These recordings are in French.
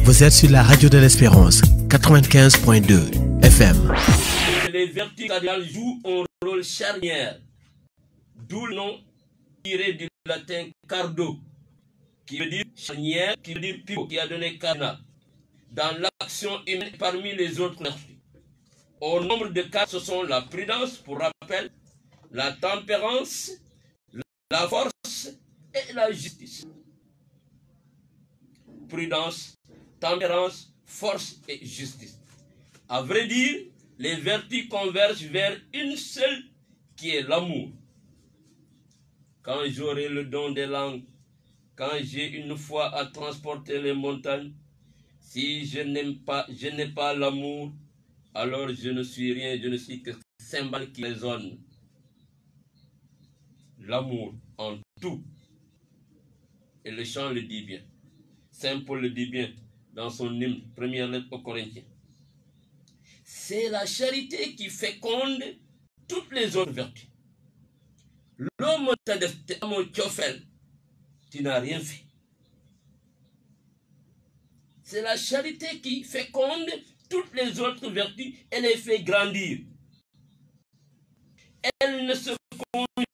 Vous êtes sur la radio de l'Espérance, 95.2 FM. Les vertus cardinales jouent un rôle charnière, d'où le nom tiré du latin cardo, qui veut dire charnière, qui veut dire pivot, qui a donné cardinal, dans l'action humaine parmi les autres vertus. Au nombre de quatre, ce sont la prudence, pour rappel, la tempérance, la force et la justice. Prudence, tempérance, force et justice. À vrai dire, les vertus convergent vers une seule qui est l'amour. Quand j'aurai le don des langues, quand j'ai une foi à transporter les montagnes, si je n'ai pas l'amour, alors je ne suis rien, je ne suis que cymbale qui résonne. L'amour en tout. Et le chant le dit bien. Saint Paul le dit bien dans son hymne, première lettre aux Corinthiens. C'est la charité qui féconde toutes les autres vertus. L'homme t'a dit, tu n'as rien fait. C'est la charité qui féconde toutes les autres vertus et les fait grandir. Elle ne se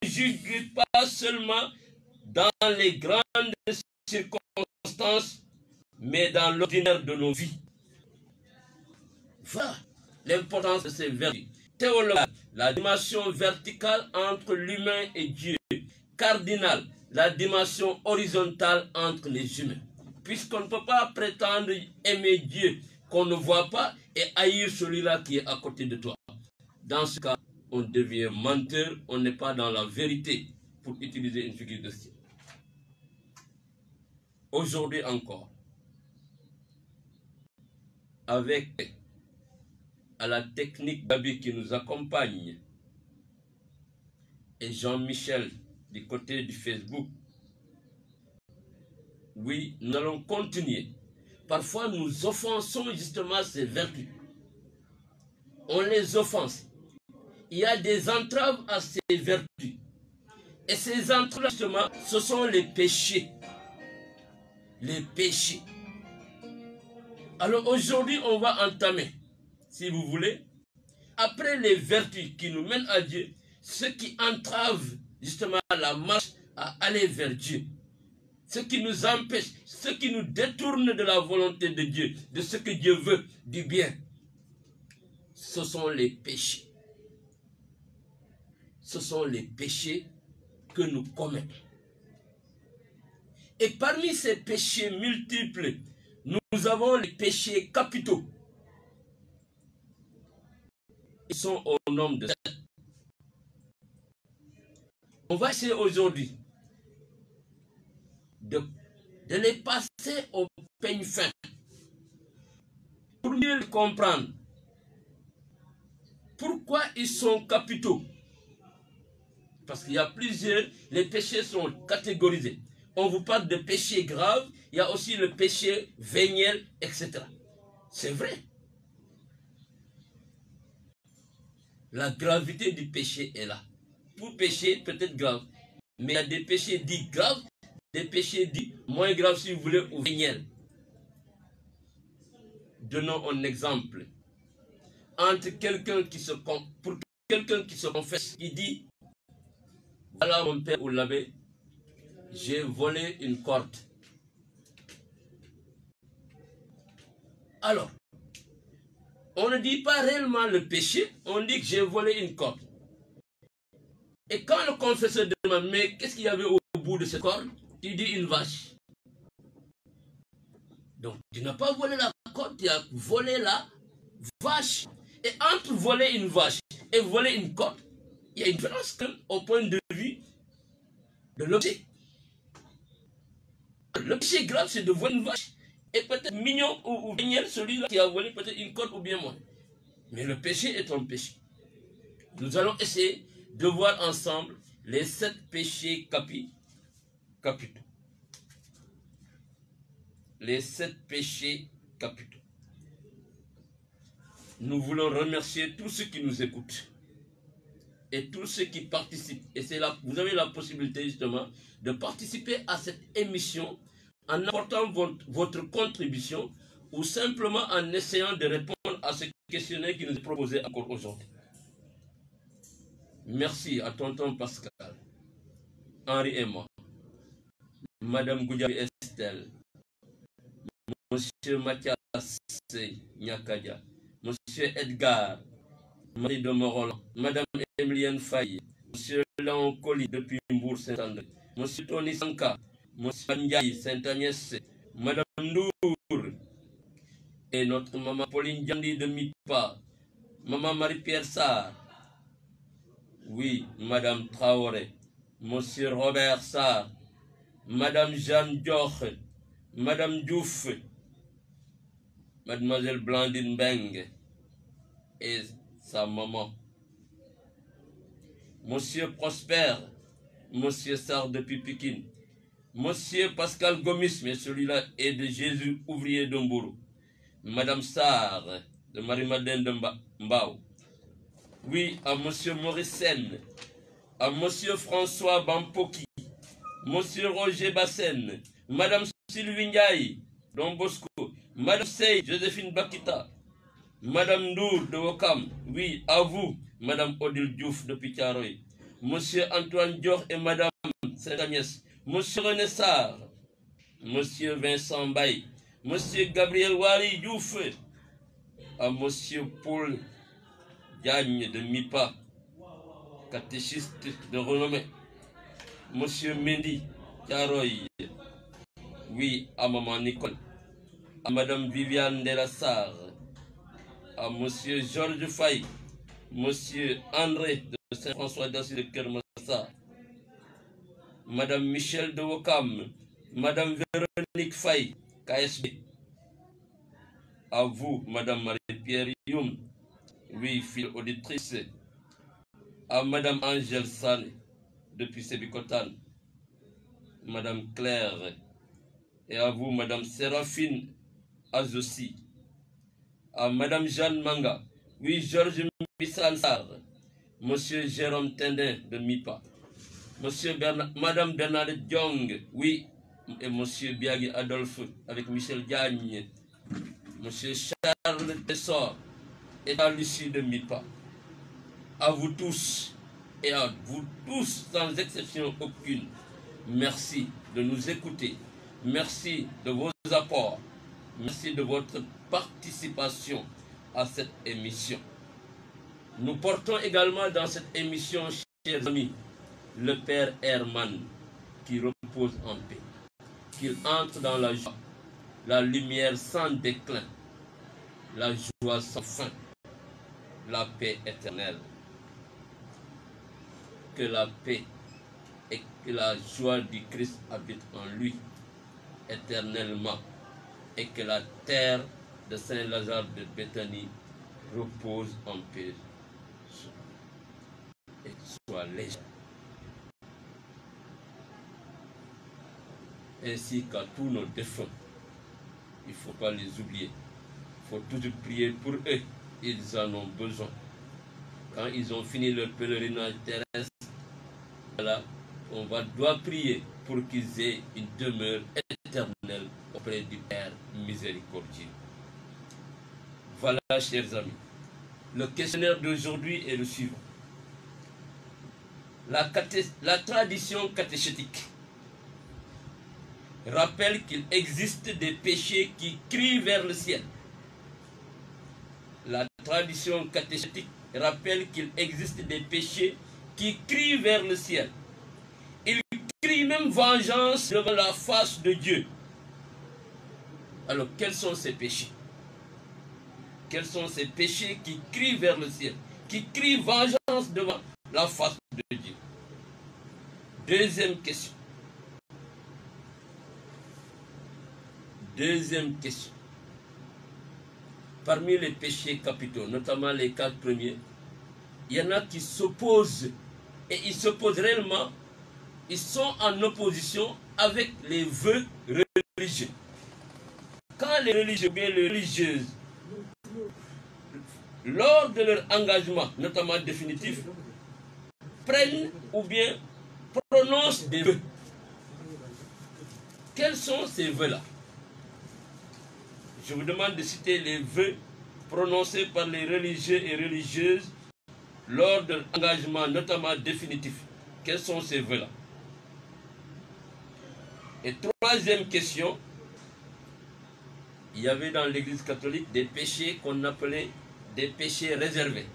conjugue pas seulement dans les grandes circonstances, mais dans l'ordinaire de nos vies. Voilà l'importance de ces vertus. Théologue, la dimension verticale entre l'humain et Dieu. Cardinal, la dimension horizontale entre les humains. Puisqu'on ne peut pas prétendre aimer Dieu qu'on ne voit pas et haïr celui-là qui est à côté de toi. Dans ce cas, on devient menteur, on n'est pas dans la vérité, pour utiliser une figure de style. Aujourd'hui encore, avec à la technique Babi qui nous accompagne et Jean-Michel du côté du Facebook, oui, nous allons continuer. Parfois, nous offensons justement ces vertus. On les offense. Il y a des entraves à ces vertus. Et ces entraves, justement, ce sont les péchés. Les péchés. Alors aujourd'hui, on va entamer, si vous voulez, après les vertus qui nous mènent à Dieu, ce qui entrave justement la marche à aller vers Dieu. Ce qui nous empêche, ce qui nous détourne de la volonté de Dieu, de ce que Dieu veut, du bien. Ce sont les péchés. Ce sont les péchés que nous commettons. Et parmi ces péchés multiples, nous avons les péchés capitaux. Ils sont au nombre de 7. On va essayer aujourd'hui de les passer au peigne fin pour mieux comprendre pourquoi ils sont capitaux. Parce qu'il y a plusieurs, les péchés sont catégorisés. On vous parle de péchés graves, il y a aussi le péché véniel, etc. C'est vrai. La gravité du péché est là. Pour péché, peut-être grave. Mais il y a des péchés dits graves, des péchés dits moins graves, si vous voulez, ou véniels. Donnons un exemple. Entre quelqu'un qui se confesse, qui dit, voilà mon père ou l'abbé, j'ai volé une corde. Alors, on ne dit pas réellement le péché, on dit que j'ai volé une corde. Et quand le confesseur demande, mais qu'est-ce qu'il y avait au bout de cette corde? Tu dis une vache. Donc, tu n'as pas volé la corde, tu as volé la vache. Et entre voler une vache et voler une corde, il y a une différence au point de vue de l'objet. Le péché grave, c'est de voler une vache. Et peut-être mignon ou véniel, celui-là qui a volé peut-être une corde ou bien moins. Mais le péché est un péché. Nous allons essayer de voir ensemble les 7 péchés capitaux. Les 7 péchés capitaux. Nous voulons remercier tous ceux qui nous écoutent et tous ceux qui participent. Et c'est là, vous avez la possibilité justement de participer à cette émission en apportant votre contribution ou simplement en essayant de répondre à ce questionnaire qui nous est proposé encore aujourd'hui. Merci à tonton Pascal, Henri et moi, Madame Goudiaby Estelle, Monsieur Mathias Nyakadia, Monsieur Edgar, Marie de Morolan, Madame Emilienne Faye, Monsieur Léon Colli depuis Mbour Saint-André, Monsieur Tony Sanka, Monsieur Ndiaye Saint-Agnès, Madame Ndour et notre maman Pauline Diandi de Mipa, Maman Marie-Pierre Sarr, oui, Madame Traoré, Monsieur Robert Sarr, Madame Jeanne Dior, Madame Diouf, Mademoiselle Blandine Beng et sa maman, Monsieur Prosper, Monsieur Sarr de Pipikin, Monsieur Pascal Gomis, mais celui-là est de Jésus ouvrier d'Omboro, Madame Sarr de Marie-Madeleine de Mbao, oui, à Monsieur Maurice Sen, à Monsieur François Bampoki, Monsieur Roger Bassen, Madame Sylvie Ndiaye, Don Bosco, Madame Sey, Joséphine Bakita, Madame Ndour de Wokam, oui, à vous, Madame Odile Diouf de Picharoy, Monsieur Antoine Dior et Madame Saint-Agnès, Monsieur René Sarr, Monsieur Vincent Baye, Monsieur Gabriel Wari Diouf, à Monsieur Paul Diagne de Mipa, catéchiste de renommée, Monsieur Mendy Tiaroy, oui, à Maman Nicole, à Madame Viviane Delassar, à Monsieur Georges Faye, Monsieur André de Saint-François d'Assy de Kermassa, Madame Michel de Wokam, Madame Véronique Faye, KSB, à vous, Madame Marie-Pierre Youm, oui, fille auditrice, à Madame Angèle Sane, depuis Sébikotan, Madame Claire, et à vous, Madame Séraphine Azossi, à Madame Jeanne Manga, oui, Georges Missansar, Monsieur Jérôme Tendin de Mipa, Madame Bernadette Diong, oui, et Monsieur Biagui Adolphe avec Michel Diagne, Monsieur Charles Tessor et à Lucie de Mipa. À vous tous et à vous tous sans exception aucune, merci de nous écouter, merci de vos apports, merci de votre participation à cette émission. Nous portons également dans cette émission, chers amis, le Père Herman qui repose en paix, qu'il entre dans la joie, la lumière sans déclin, la joie sans fin, la paix éternelle. Que la paix et que la joie du Christ habitent en lui éternellement et que la terre de Saint-Lazare de Béthanie repose en paix et soit légère. Ainsi qu'à tous nos défunts, il ne faut pas les oublier. Il faut toujours prier pour eux, ils en ont besoin. Quand ils ont fini leur pèlerinage terrestre, voilà, doit prier pour qu'ils aient une demeure éternelle auprès du Père miséricordieux. Voilà, chers amis, le questionnaire d'aujourd'hui est le suivant. La tradition catéchétique rappelle qu'il existe des péchés qui crient vers le ciel. La tradition catéchétique rappelle qu'il existe des péchés qui crient vers le ciel. Ils crient même vengeance devant la face de Dieu. Alors, quels sont ces péchés? Quels sont ces péchés qui crient vers le ciel, qui crient vengeance devant la face de Dieu? Deuxième question. Deuxième question. Parmi les péchés capitaux, notamment les 4 premiers, il y en a qui s'opposent, et ils s'opposent réellement, ils sont en opposition avec les vœux religieux. Quand les religieux, bien les religieuses, lors de leur engagement, notamment définitif, prennent ou bien prononcent des vœux. Quels sont ces vœux-là? Je vous demande de citer les vœux prononcés par les religieux et religieuses lors de l'engagement, notamment définitif. Quels sont ces vœux-là? Et troisième question, il y avait dans l'Église catholique des péchés qu'on appelait des péchés réservés.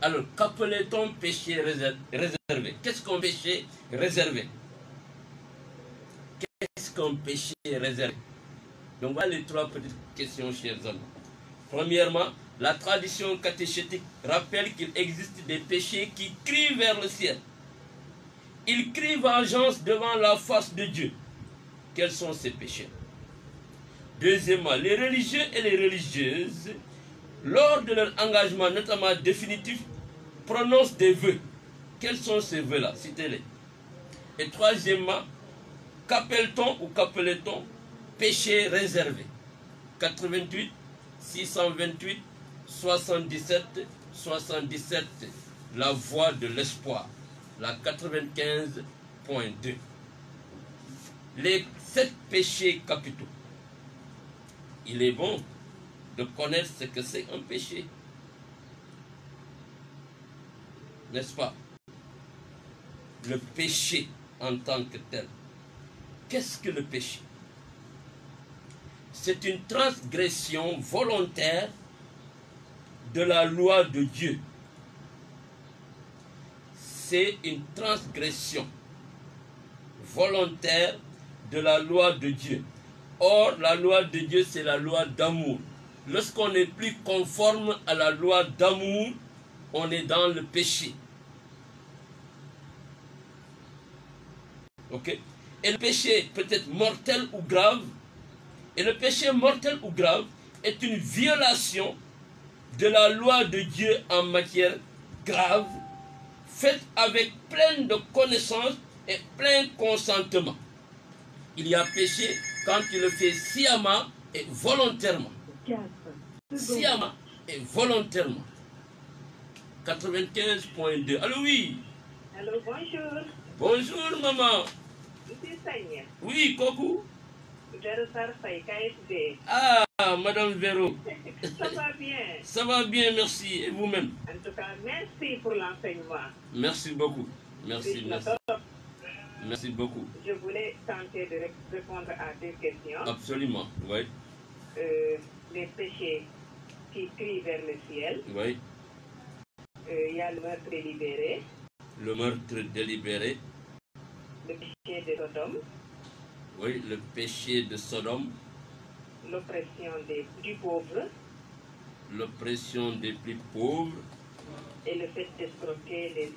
Alors, qu'appelait-on péché réservé? Qu'est-ce qu'un péché réservé? Qu'est-ce qu'un péché réservé? Donc, voilà les trois petites questions, chers amis. Premièrement, la tradition catéchétique rappelle qu'il existe des péchés qui crient vers le ciel. Ils crient vengeance devant la face de Dieu. Quels sont ces péchés? Deuxièmement, les religieux et les religieuses, lors de leur engagement, notamment définitif, prononcent des vœux. Quels sont ces vœux-là? Citez-les. Et troisièmement, qu'appelle-t-on ou qu'appelait-on péché réservé? 88 628 77 77, la voie de l'espoir, la 95.2. Les 7 péchés capitaux. Il est bon de connaître ce que c'est un péché. N'est-ce pas? Le péché en tant que tel. Qu'est-ce que le péché? C'est une transgression volontaire de la loi de Dieu. C'est une transgression volontaire de la loi de Dieu. Or, la loi de Dieu, c'est la loi d'amour. Lorsqu'on n'est plus conforme à la loi d'amour, on est dans le péché. Ok? Et le péché peut être mortel ou grave. Et le péché mortel ou grave est une violation de la loi de Dieu en matière grave, faite avec pleine de connaissance et plein consentement. Il y a péché quand tu le fais sciemment et volontairement. Sciemment et volontairement. 95.2. Allô, oui. Allô, bonjour. Bonjour, maman. Monsieur Sagna. Oui, coucou. Véro Sarfay, KSB. Ah, Madame Véro. Ça va bien? Ça va bien, merci. Et vous-même? En tout cas, merci pour l'enseignement. Merci beaucoup. Merci, Oui, merci. Merci beaucoup. Je voulais tenter de répondre à deux questions. Absolument, oui. Les péchés qui crient vers le ciel. Oui. Il y a le meurtre délibéré. Le meurtre délibéré. Le péché de Sodome. Oui, le péché de Sodome. L'oppression du pauvre. L'oppression des plus pauvres. Et le fait d'escroquer les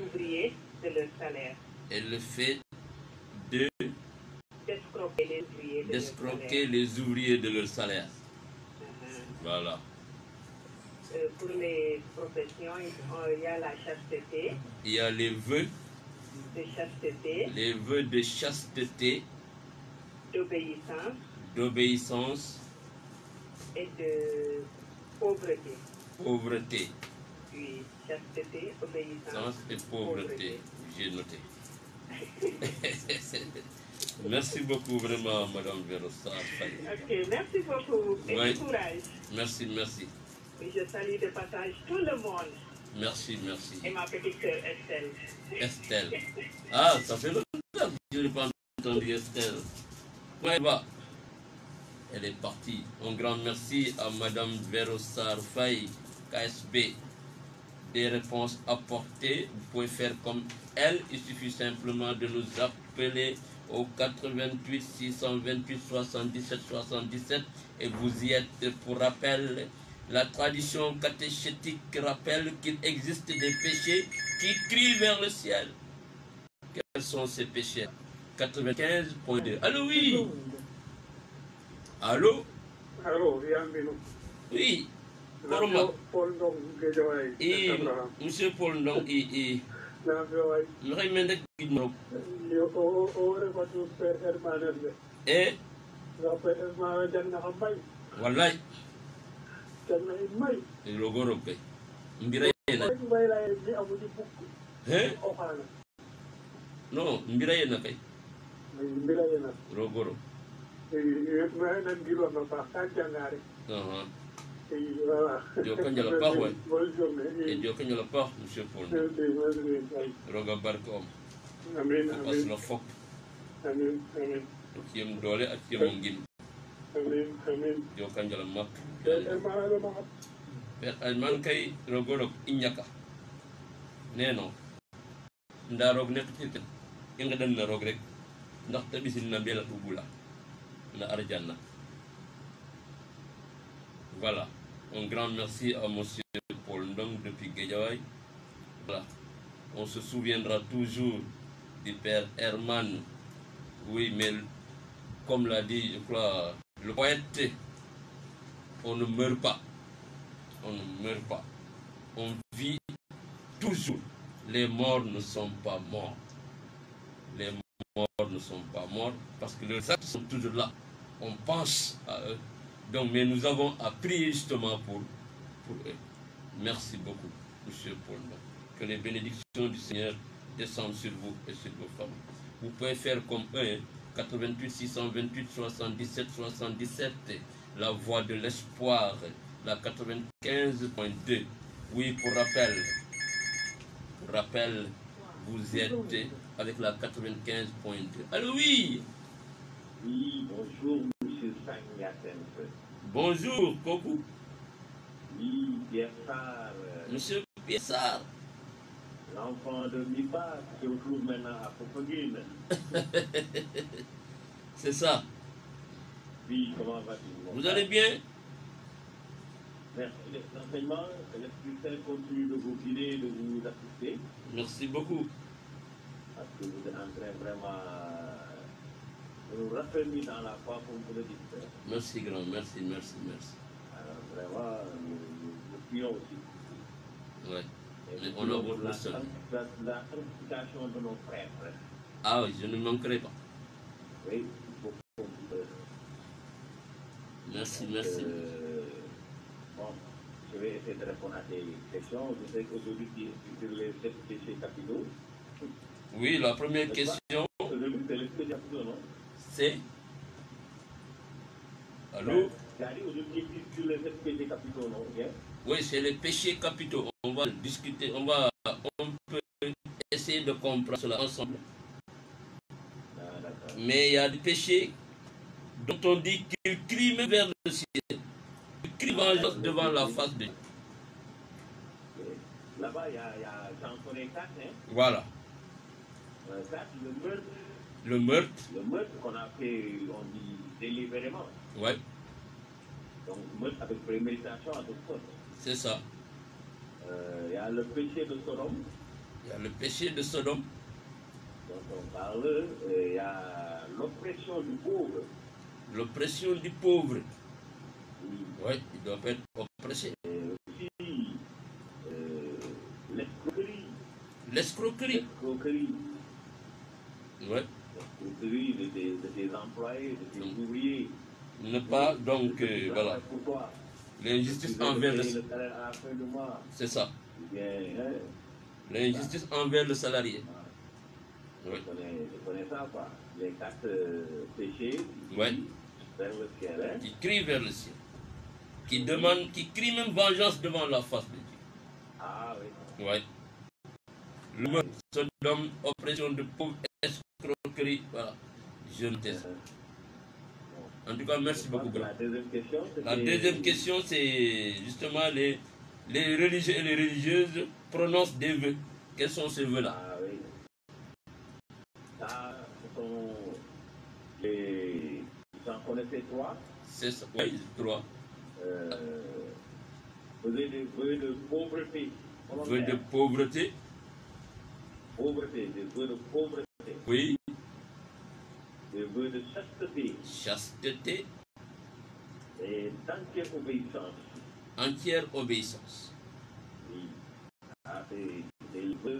ouvriers de leur salaire. Et le fait de d'escroquer les ouvriers de leur salaire. Voilà. Pour les professions, il y a la chasteté. Il y a les vœux. De chasteté. Les vœux de chasteté. D'obéissance. D'obéissance. Et de pauvreté. Pauvreté. Oui, chasteté, obéissance et pauvreté. J'ai noté. Merci beaucoup vraiment, Madame Verosa. Ok, merci beaucoup et oui. courage. Merci, merci. Je salue de passage tout le monde. Merci, merci. Et ma petite sœur Estelle. Estelle. Ah, ça fait longtemps que je n'ai pas entendu Estelle. Ouais, bah. Elle est partie. Un grand merci à Madame Verosa Faye, KSB. Des réponses apportées, vous pouvez faire comme elle. Il suffit simplement de nous appeler au 88 628 77 77 et vous y êtes. Pour rappel, la tradition catéchétique rappelle qu'il existe des péchés qui crient vers le ciel. Quels sont ces péchés? 95.2. Allô, oui. Allô. Allô, bienvenue. Oui. Paul Ndong Guédiawaye. Monsieur Paul Ndong wallahi logoro kay mbira yena non mbira yena kay logoro Voilà. Dieu quand il a pas, ouais. Bonne journée. Et Dieu quand il a pas, monsieur Paul. Roga barkom. Amin, Parce amin, la fop. amin, amin, Qui aime doler et qui aime ngin. amin, amin. Dieu quand il a mak. Hermano, Per alman kay rogorok inyaka. Neno. Ndarog nek tiket. Inga dan na rog rek. Ndax tabisin na bela ubula. Na arjana. Voilà. Un grand merci à monsieur Paul Ndong depuis Guédiawaye. Voilà. On se souviendra toujours du père Herman. Oui, mais comme l'a dit, je crois, le poète, on ne meurt pas. On ne meurt pas. On vit toujours. Les morts ne sont pas morts. Les morts ne sont pas morts parce que les actes sont toujours là. On pense à eux. Donc, mais nous avons à prier justement pour eux. Merci beaucoup, monsieur Paul. Que les bénédictions du Seigneur descendent sur vous et sur vos familles. Vous pouvez faire comme eux, 88 628 77 77, la voix de l'espoir, la 95.2. Oui, pour rappel, vous êtes avec la 95.2. Allô, oui. Oui, bonjour, monsieur Sagnaten. Bonjour, Koku. Oui, Pierre Sarr. Monsieur Pierre Sarr. L'enfant de Mipa qui se retrouve maintenant à Popogine. C'est ça. Oui, comment va-t-il? Vous allez bien? Merci des enseignements. Que l'Esprit Saint continue de vous guider et de vous assister. Merci beaucoup. Parce que vous êtes en train vraiment de nous raffermir dans la foi, comme vous le dites. Merci grand, merci. Alors vraiment, nous prions aussi. Ouais. Et Mais nous on a prions votre pour la leçon. sanctification de nos frères. Ah oui, je ne manquerai pas. Oui, il faut qu'on Merci. Bon, je vais essayer de répondre à tes questions. Je sais qu'aujourd'hui, sur les 7 péchés capitaux. Oui, la première question, Aujourd'hui, c'est les péchés capitaux, non? c'est... Allô? C'est-à-dire aujourd'hui, sur les 7 péchés capitaux, non? Bien? Oui, c'est les péchés capitaux. On va discuter, on peut essayer de comprendre cela ensemble. Ah, d'accord. Mais il y a des péchés dont on dit qu'ils crient même vers le ciel. Ils crient vengeance devant la face de Dieu. Là-bas, j'en connais 4, hein? Voilà. 4, le meurtre. Le meurtre. Le meurtre qu'on a fait, on dit délibérément. Ouais, Donc, meurtre avec préméditation à toute sorte. c'est ça. Il y a le péché de Sodome. Il y a le péché de Sodome. dont on parle. Il y a l'oppression du pauvre. L'oppression du pauvre. Oui. Oui, il doit être oppressé. Et aussi l'escroquerie. L'escroquerie. L'escroquerie. Oui. L'escroquerie de tes employés, de tes ouvriers. Ne pas, donc, voilà. Pour toi. L'injustice envers le salaire à la fin du mois. C'est ça. Bien, hein? L'injustice envers le salarié. Oui. Je connais ça, quoi. Les 4 péchés Oui. vers le ciel, hein? Qui crie vers le ciel. Qui demande, qui crie même vengeance devant la face de Dieu. Ah oui. Oui. Le meurtre, Sodome, oppression de pauvres, escroquerie, voilà. Je ne sais. En tout cas, merci beaucoup. La deuxième question, La deuxième question, c'est justement les religieux et les religieuses prononcent des vœux. Quels sont ces vœux-là? Ah oui. Ça, ce sont les... Vous en connaissez 3? C'est ça, oui, 3. Vous avez des vœux de pauvreté. Vœux de pauvreté. Pauvreté, des vœux de pauvreté. Oui. Des vœux de chasteté. Chasteté. Et d'entière obéissance. Entière obéissance. Oui. Ah, c'est les vœux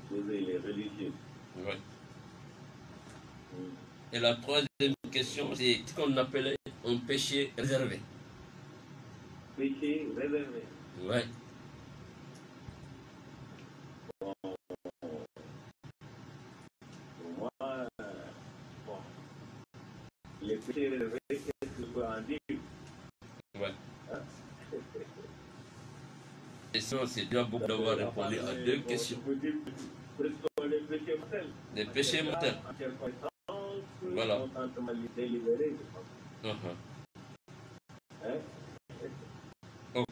que les religieux. Oui. Et la troisième question, c'est ce qu'on appelait un péché réservé. Péché réservé. Oui. Pour moi, bon, les péchés réservés, questions, c'est déjà beaucoup d'avoir répondu à 2 questions. Des péchés mortels. Voilà. Ok.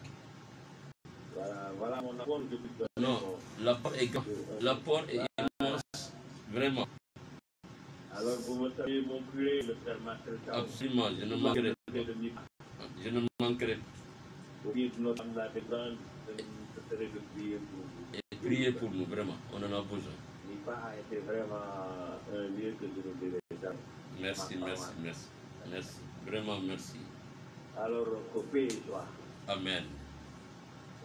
Voilà mon apport depuis. Non, l'apport est grand. L'apport est immense. Vraiment. Alors vous me saluez mon curé, le frère Marcel. Absolument, je ne manquerai pas. Je ne manquerai pas. Oui, notre âme la dégrande, ce serait de prier pour vous. Et priez pour nous, vraiment. On en a besoin. Nipa a été vraiment un lieu que je ne dirai jamais. Merci, merci, merci. Merci. Vraiment, merci. Alors, coupez joie. Amen.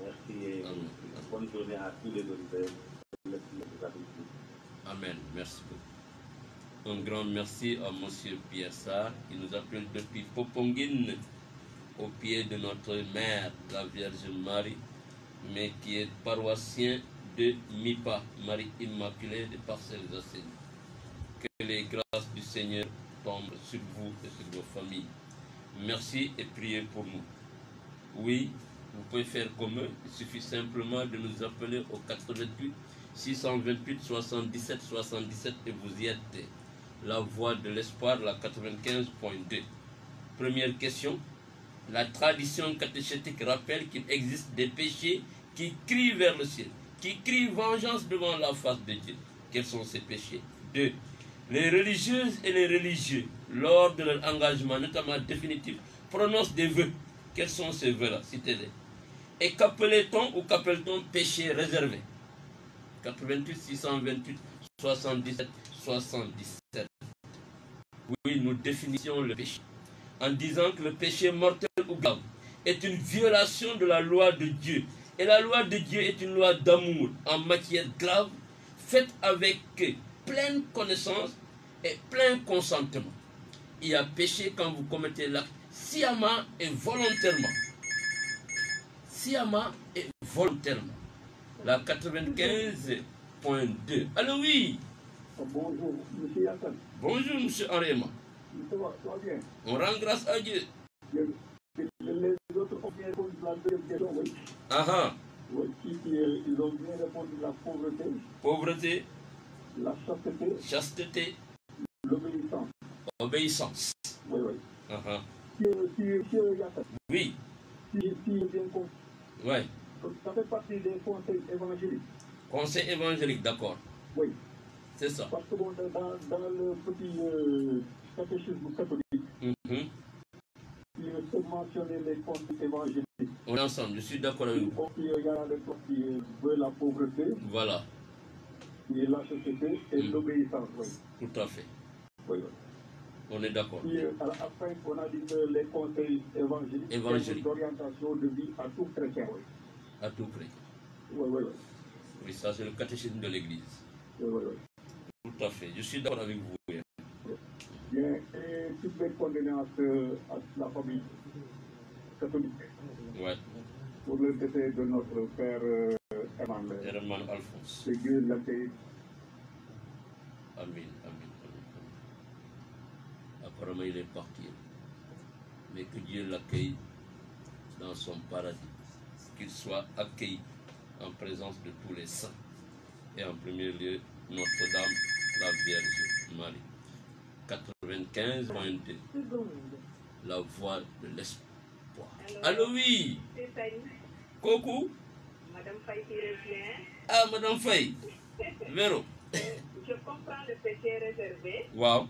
Merci et Amen. bonne journée à tous les auditeurs. Amen. Merci beaucoup. Un grand merci à M. Pierre Sarr qui nous appelle depuis Popongine, au pied de notre mère, la Vierge Marie, mais qui est paroissien de MIPA, Marie Immaculée de Parcelles Assainies. Que les grâces du Seigneur tombent sur vous et sur vos familles. Merci et priez pour nous. Oui, vous pouvez faire comme eux. Il suffit simplement de nous appeler au 88 628 77 77 et vous y êtes. La voix de l'espoir, la 95.2. Première question. La tradition catéchétique rappelle qu'il existe des péchés qui crient vers le ciel, qui crient vengeance devant la face de Dieu. Quels sont ces péchés? 2. Les religieuses et les religieux, lors de leur engagement, notamment définitif, prononcent des vœux. Quels sont ces vœux-là? Citez-les. Et qu'appelait-on ou qu'appelle-t-on péché réservé? 88 628 77 77. Oui, nous définissions le péché en disant que le péché mortel ou grave est une violation de la loi de Dieu. Et la loi de Dieu est une loi d'amour en matière grave, faite avec pleine connaissance et plein consentement. Il y a péché quand vous commettez l'acte sciemment et volontairement. Sciemment et volontairement. La 95.2. Allô, oui. Bonjour, monsieur Hassan. Bonjour, monsieur Aréma. Ça va bien. On rend grâce à Dieu. Les autres ont bien répondu à la deuxième question, oui. Ah, Oui, ils ont bien répondu à la pauvreté, pauvreté, la chasteté, chasteté, l'obéissance. obéissance. Oui, oui. Ah, Monsieur Hassan, oui, si j'ai bien compris, ouais. ça fait partie des conseils évangéliques. Conseil évangélique, d'accord. Oui, C'est ça. parce que bon, dans le petit catéchisme catholique, il faut mentionner les conseils évangéliques. On est ensemble, je suis d'accord avec vous. Donc, il y a le point qui veut la pauvreté, Voilà, qui est la chasteté et l'obéissance. Oui. tout à fait. Oui, oui. On est d'accord. Puis, après, on a dit que les conseils évangéliques, Évangélique. d'orientation de vie à tout chrétien. Oui, À tout près. oui, oui. Oui, ça c'est le catéchisme de l'Église. Oui, oui, oui. Tout à fait. Je suis d'accord avec vous. Oui. Bien, et toutes les condoléances à la famille catholique Ouais. pour le décès de notre père Herman. Herman Alphonse. Que Dieu l'accueille. Amen, amen, amen. Apparemment, il est parti. Mais que Dieu l'accueille dans son paradis. Qu'il soit accueilli en présence de tous les saints. Et en premier lieu, Notre-Dame, la Vierge Marie. 95.2. La voix de l'espoir. Allô, oui. C'est ça. Coucou. Madame Faye qui revient. Ah, Madame Faye. Véro. Je comprends le péché réservé Wow.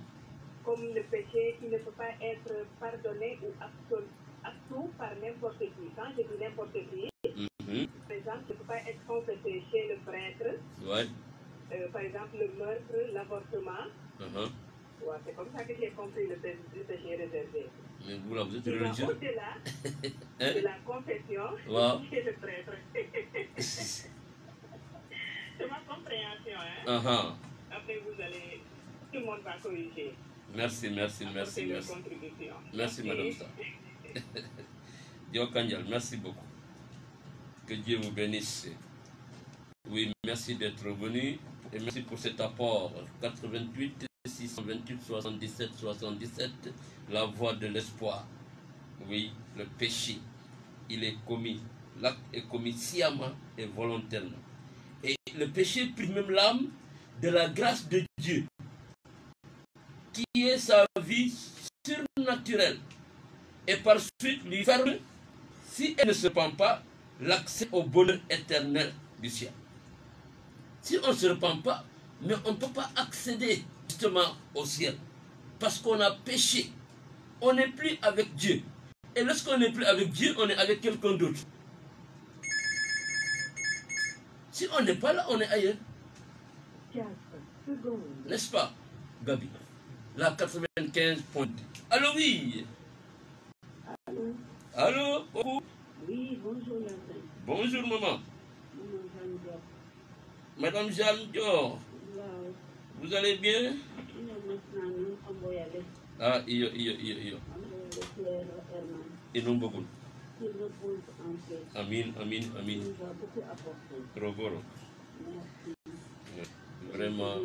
comme le péché qui ne peut pas être pardonné ou absous par n'importe qui. Quand je dis n'importe qui, par exemple, je ne peux pas être confessé chez le prêtre. Ouais. Par exemple, le meurtre, l'avortement. Ouais, c'est comme ça que j'ai compris le péché réservé. Mais vous, là, vous êtes Mais religieux. au-delà de la confession chez le prêtre. C'est ma compréhension. Hein? Après, vous allez... Tout le monde va corriger. Merci, merci, merci, merci. Contribution. Merci, Madame Sa. Dio Kandial, merci beaucoup. Que Dieu vous bénisse. Oui, merci d'être venu et merci pour cet apport. 88 628 77 77, la voix de l'espoir. Oui, le péché, il est commis L'acte est commis sciemment et volontairement. Et le péché prive même l'âme de la grâce de Dieu, qui est sa vie surnaturelle, et par suite lui ferme, si elle ne se repent pas, l'accès au bonheur éternel du ciel. Si on ne se repent pas, mais on ne peut pas accéder justement au ciel, parce qu'on a péché. On n'est plus avec Dieu. Et lorsqu'on n'est plus avec Dieu, on est avec quelqu'un d'autre. Si on n'est pas là, on est ailleurs. N'est-ce pas, Gabi? La 95.2. Allô, oui. Allô. Allô, oh. Oui, bonjour, Yacine. Bonjour, maman. Bonjour, Jeanne Dior. Madame Jeanne Dior. Wow. Vous allez bien? Ah, iyo. Et non beaucoup. Amin. Rogoro. Vraiment.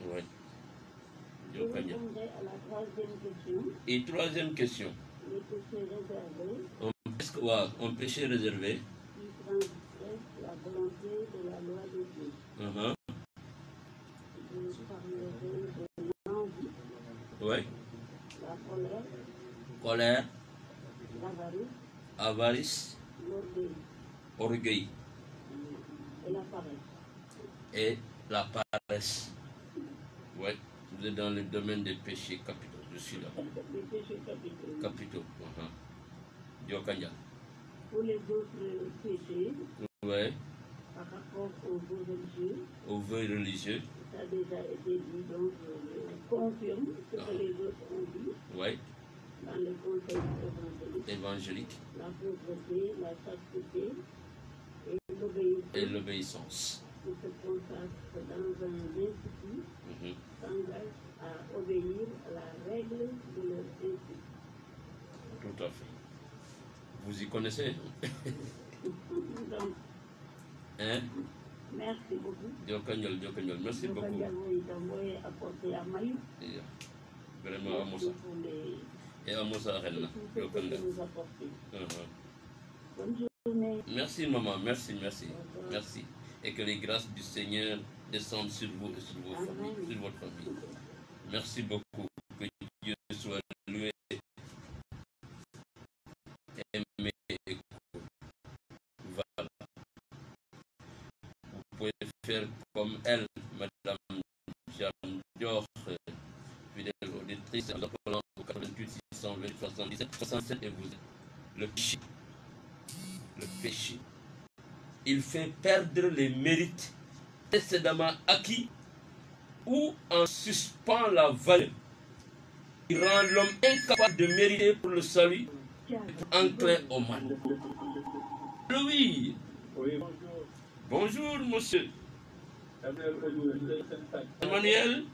Oui. Je répondrai à la troisième question. Et troisième question. Le péché réservé. Un péché réservé. Qui transgresse la volonté de la loi de Dieu. Je parlerai de l'envie. Oui. La Colère. L'avarice. Orgueil. Et la paresse. Et la paresse. Oui. Vous êtes dans le domaine des péchés capitaux. Je suis là. Les péchés capitaux. Capitaux. Diokanya. Pour les autres péchés. Oui. Par rapport aux vœux religieux. Aux vœux religieux. Ça a déjà été dit, donc je confirme ce que les autres ont dit. Oui. Dans le conseil évangélique. La pauvreté, la chasteté et l'obéissance. Qui se consacre dans un institut, s'engage à obéir à la règle de leur institut. Tout à fait. Vous y connaissez? Donc, hein? Merci beaucoup. Diokagnol. Merci beaucoup. Vraiment, à Moussa. Et à Moussa Renna. Bonne journée. Merci, maman. Merci. Merci. Et que les grâces du Seigneur descendent sur vous et sur vos familles, sur votre famille. Merci beaucoup. Que Dieu soit loué, aimé et voilà. Vous pouvez faire comme elle, Madame Jeanne Dior, fidèle auditrice, en appelant au 88 620 77 67 et vous êtes. Le péché, il fait perdre les mérites précédemment acquis ou en suspend la valeur. Il rend l'homme incapable de mériter pour le salut, enclin au mal. Oui. Bonjour, monsieur. Emmanuel.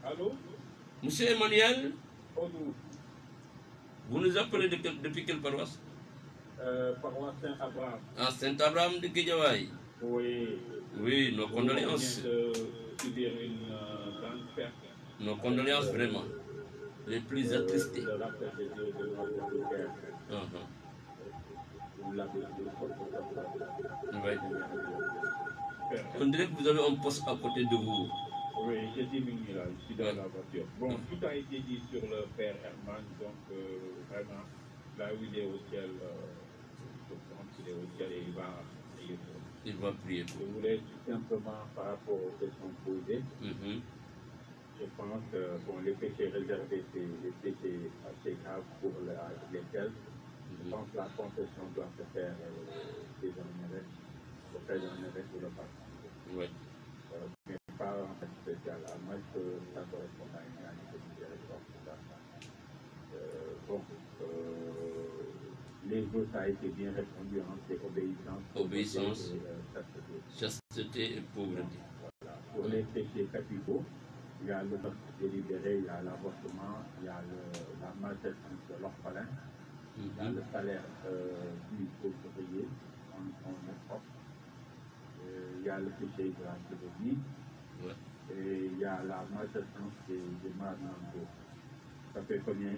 Allô? Monsieur Emmanuel. Vous nous appelez depuis quelle paroisse? Paroisse Saint-Abraham. Ah, Saint-Abraham de Guédiawaye. Oui. Oui, nos condoléances. Subir une grande perte. Nos condoléances vraiment. Les plus attristés. Le rappel de Dieu de notre Père. Oui. On dirait que vous avez un poste à côté de vous. Oui, j'ai diminué là, je suis dans la voiture. Bon, tout a été dit sur le Père Herman, donc vraiment, là où il est au ciel, je pense qu'il est au ciel et il va prier pour nous. Il va prier pour nous. Je voulais tout simplement, par rapport aux questions posées, je pense que bon, les péchés réservés, c'est des péchés assez graves pour lesquels je pense que la confession doit se faire auprès d'un évêque ou le pape. Oui. Mais pas en fait spécial, à moins que ça corresponde à une réalité miséricorde. Les vœux, ça a été bien répondu, hein, c'est obéissance, et chasteté et pauvreté. Voilà. Pour les péchés capitaux, il y a le meurtre délibéré, il y a l'avortement, il y a la maltraitance de l'orphelin, il y a le salaire du ouvrier, on est propre. Il y a le péché de la sodomie, et il y a la maltraitance des malades mentaux. Ça fait combien?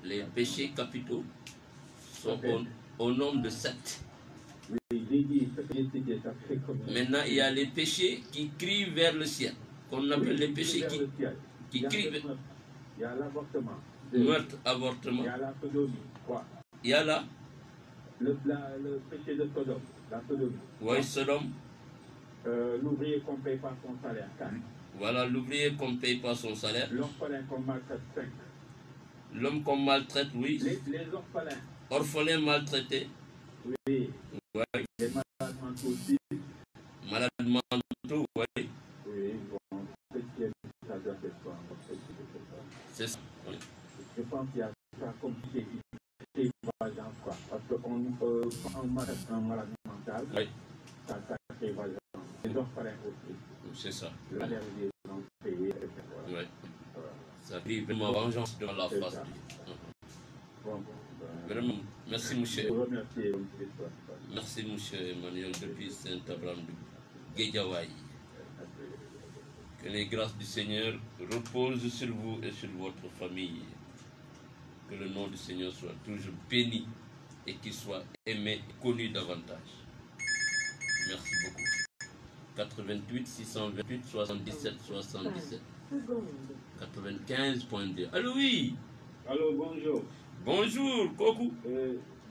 Les péchés capitaux, sont au nombre de 7. Maintenant, il y a les péchés qui crient vers le ciel, qu'on appelle les péchés qui crient vers... Il y a l'avortement. Meurtre, avortement. Il y a la sodomie. Il y a là le péché de Sodome. La sodomie. Oui, Sodome. L'ouvrier qu'on ne paye pas son salaire. 4. Voilà, l'ouvrier qu'on ne paye pas son salaire. L'orphelin qu'on maltraite. 5. L'homme qu'on maltraite, oui. Les orphelins. Orphelins maltraités. Oui. Ouais. Les malades mentaux aussi. Malades mentaux, oui. Oui, bon, ça doit être quoi. C'est ça, oui. Je pense qu'il y a ça comme c'est évasion, quoi. Parce qu'on malade un malade mental, oui. Ça c'est évasion. Les orphelins aussi. C'est ça. Le salaire des gens payés, etc. Oui. Ça crie vraiment vengeance dans la face. Bon, vraiment, merci monsieur. Remercier. Merci monsieur Emmanuel depuis Saint-Abraham de Guédiawaye. Que les grâces du Seigneur reposent sur vous et sur votre famille. Que le nom du Seigneur soit toujours béni et qu'il soit aimé et connu davantage. Merci beaucoup. 88 628 77 77 95.2. Allô, oui. Allô, bonjour. Bonjour, Koku.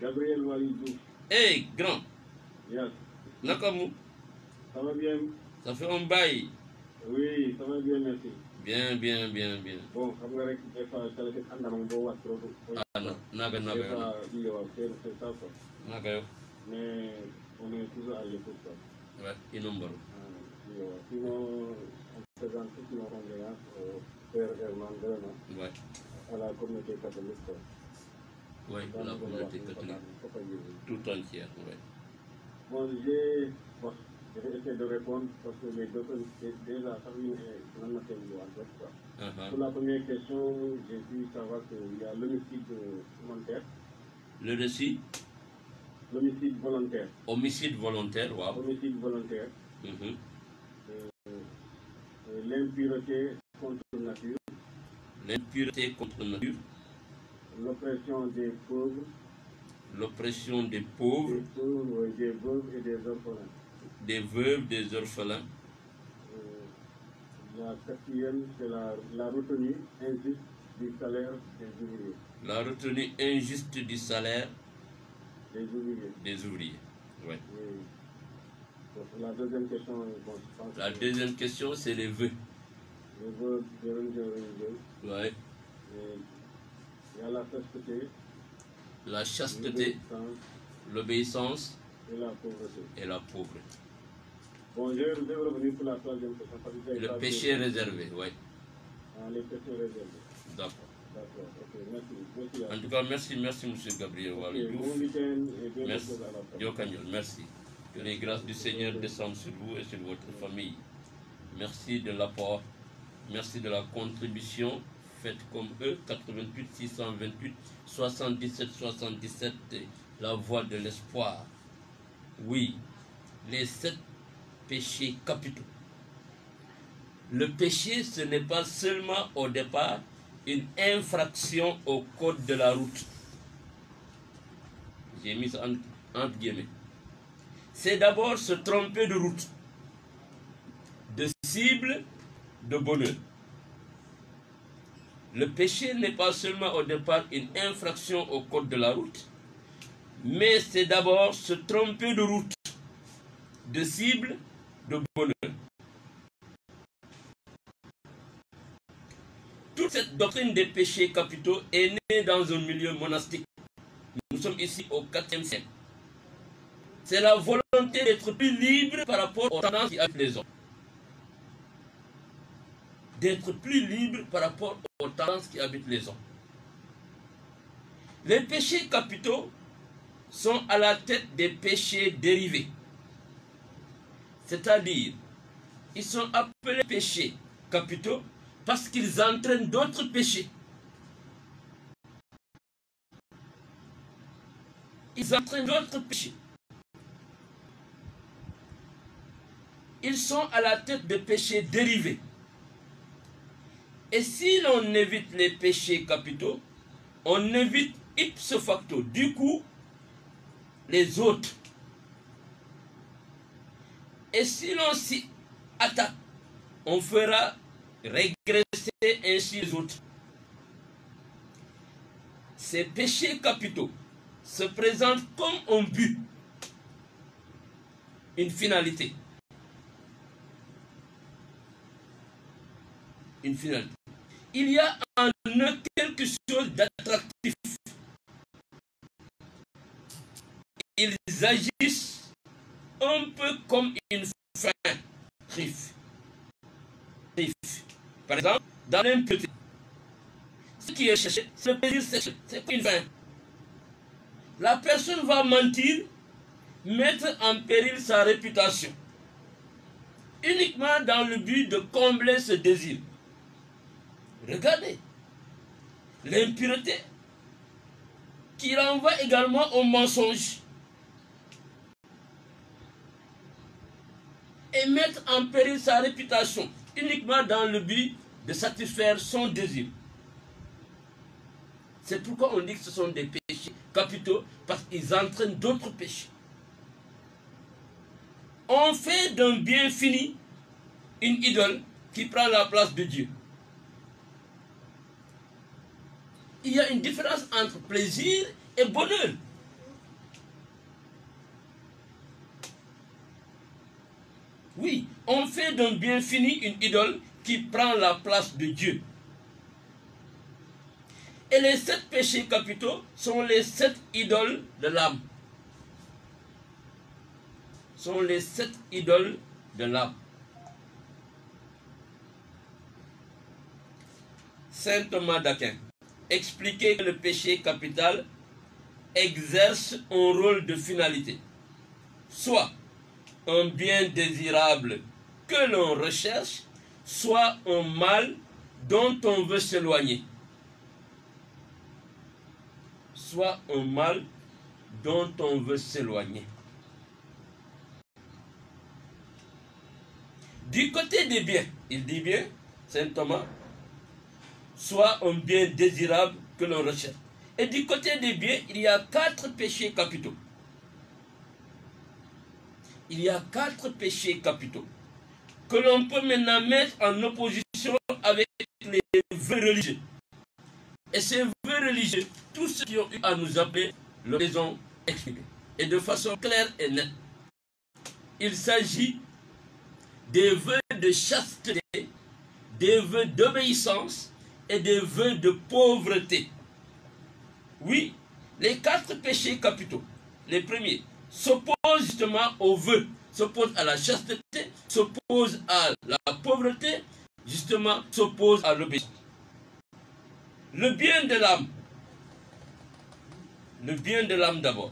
Gabriel Walidou. Hey, grand. Yes. Nakamu. Ça va bien? Ça fait un bail. Oui, ça va bien, merci. Bien, bien, bien, bien. Bon, xam nga rek des fois ça fait andam bo wat trop. Ah non, naga yo. C'est ça quoi. Naga yo. Mais on est toujours à l'écoute quoi. Ouais, innombre. Sinon, on présente toutes nos condoléances au Père Herman Dena. Ouais. À la communauté catholique quoi. Oui, la communauté catholique. Tout entière, oui. Bon, j'ai essayé de répondre parce que les deux déjà, ça vient en fait quoi. Pour la première question, j'ai pu savoir qu'il y a l'homicide volontaire. Le récit? L'homicide volontaire. Homicide volontaire, wow. Homicide volontaire. L'impureté contre nature. L'impureté contre nature. L'oppression des pauvres. L'oppression des pauvres. Des veuves et des orphelins. Des veuves, des orphelins. La quatrième, c'est la retenue injuste du salaire des ouvriers. La retenue injuste du salaire des ouvriers. Des ouvriers, oui. Donc, la deuxième question, bon, je pense. La deuxième question, c'est les vœux. Les vœux de religieux. Oui. Il y a la chasteté. La chasteté, l'obéissance et la pauvreté. Bon, je vais revenir pour la troisième question. Le péché réservé, oui. Les péchés réservés. D'accord. D'accord, ok, merci. En tout cas, merci, M. Gabriel Walidou. Bon week-end et bien merci. À la Merci. Que les grâces du Seigneur descendent sur vous et sur votre famille. Merci de l'apport. Merci de la contribution. Faites comme eux, 88 628 77 77, la voix de l'espoir. Oui, les 7 péchés capitaux. Le péché, ce n'est pas seulement au départ une infraction au code de la route. J'ai mis ça entre guillemets. C'est d'abord se tromper de route, de cible, de bonheur. Le péché n'est pas seulement au départ une infraction au code de la route, mais c'est d'abord se tromper de route, de cible, de bonheur. Toute cette doctrine des péchés capitaux est née dans un milieu monastique. Nous sommes ici au IVe siècle. C'est la volonté d'être plus libre par rapport aux tendances qui habitent les hommes. D'être plus libre par rapport aux tendances qui habitent les hommes. Les péchés capitaux sont à la tête des péchés dérivés. C'est-à-dire, ils sont appelés péchés capitaux parce qu'ils entraînent d'autres péchés. Ils entraînent d'autres péchés. Ils sont à la tête de péchés dérivés. Et si l'on évite les péchés capitaux, on évite ipso facto. Du coup, les autres. Et si l'on s'y attaque, on fera régresser ainsi les autres. Ces péchés capitaux se présentent comme un but, une finalité. Une finalité. Il y a en eux quelque chose d'attractif. Ils agissent un peu comme une fin. Par exemple, dans l'impureté, ce qui est cherché, c'est le plaisir sexuel. C'est une fin. La personne va mentir, mettre en péril sa réputation, uniquement dans le but de combler ce désir. Regardez, l'impureté qui renvoie également au mensonge et mettre en péril sa réputation uniquement dans le but de satisfaire son désir. C'est pourquoi on dit que ce sont des péchés capitaux, parce qu'ils entraînent d'autres péchés. On fait d'un bien fini une idole qui prend la place de Dieu. Il y a une différence entre plaisir et bonheur. Oui, on fait d'un bien fini une idole qui prend la place de Dieu. Et les 7 péchés capitaux sont les 7 idoles de l'âme. Sont les 7 idoles de l'âme. Saint Thomas d'Aquin expliquait que le péché capital exerce un rôle de finalité, soit un bien désirable que l'on recherche, soit un mal dont on veut s'éloigner. Soit un mal dont on veut s'éloigner. Du côté des biens, il dit bien, Saint Thomas, soit un bien désirable que l'on recherche. Et du côté des biens, il y a 4 péchés capitaux. Il y a 4 péchés capitaux que l'on peut maintenant mettre en opposition avec les vœux religieux. Et ces vœux religieux, tous ceux qui ont eu à nous appeler, les ont expliqués. Et de façon claire et nette. Il s'agit des vœux de chasteté, des vœux d'obéissance et des vœux de pauvreté. Oui, les 4 péchés capitaux, les premiers, s'opposent justement aux vœux, s'opposent à la chasteté, s'opposent à la pauvreté, justement s'opposent à l'obéissance. Le bien de l'âme, le bien de l'âme d'abord,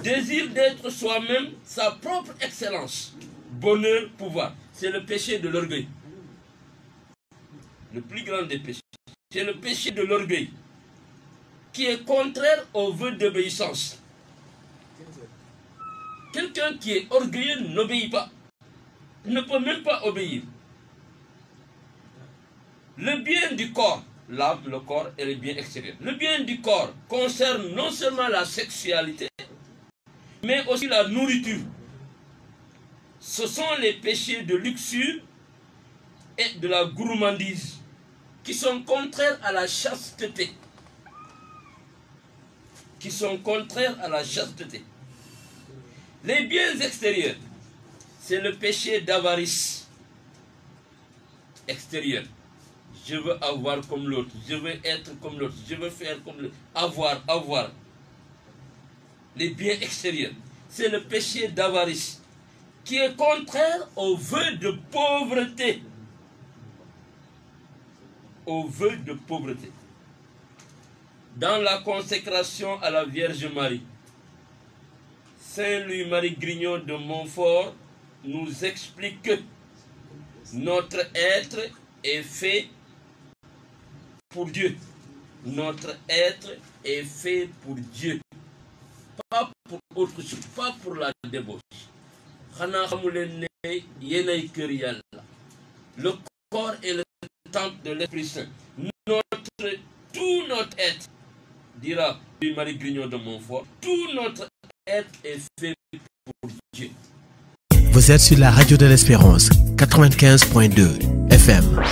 désire d'être soi-même sa propre excellence, bonheur, pouvoir. C'est le péché de l'orgueil. Le plus grand des péchés. C'est le péché de l'orgueil, qui est contraire au vœu d'obéissance. Quelqu'un qui est orgueilleux n'obéit pas. Il ne peut même pas obéir. Le bien du corps, l'âme, le corps et le bien extérieur. Le bien du corps concerne non seulement la sexualité, mais aussi la nourriture. Ce sont les péchés de luxure et de la gourmandise qui sont contraires à la chasteté. Qui sont contraires à la chasteté. Les biens extérieurs, c'est le péché d'avarice extérieur. Je veux avoir comme l'autre, je veux être comme l'autre, je veux faire comme l'autre. Avoir. Les biens extérieurs, c'est le péché d'avarice qui est contraire au vœu de pauvreté. Au vœu de pauvreté. Dans la consécration à la Vierge Marie, Saint Louis-Marie Grignon de Montfort nous explique que notre être est fait pour Dieu. Notre être est fait pour Dieu. Pas pour autre chose, pas pour la débauche. Le corps est le temple de l'Esprit Saint. Tout notre être, dira Louis-Marie Grignon de Montfort, tout notre être est fait pour Dieu. Vous êtes sur la radio de l'Espérance, 95.2 FM.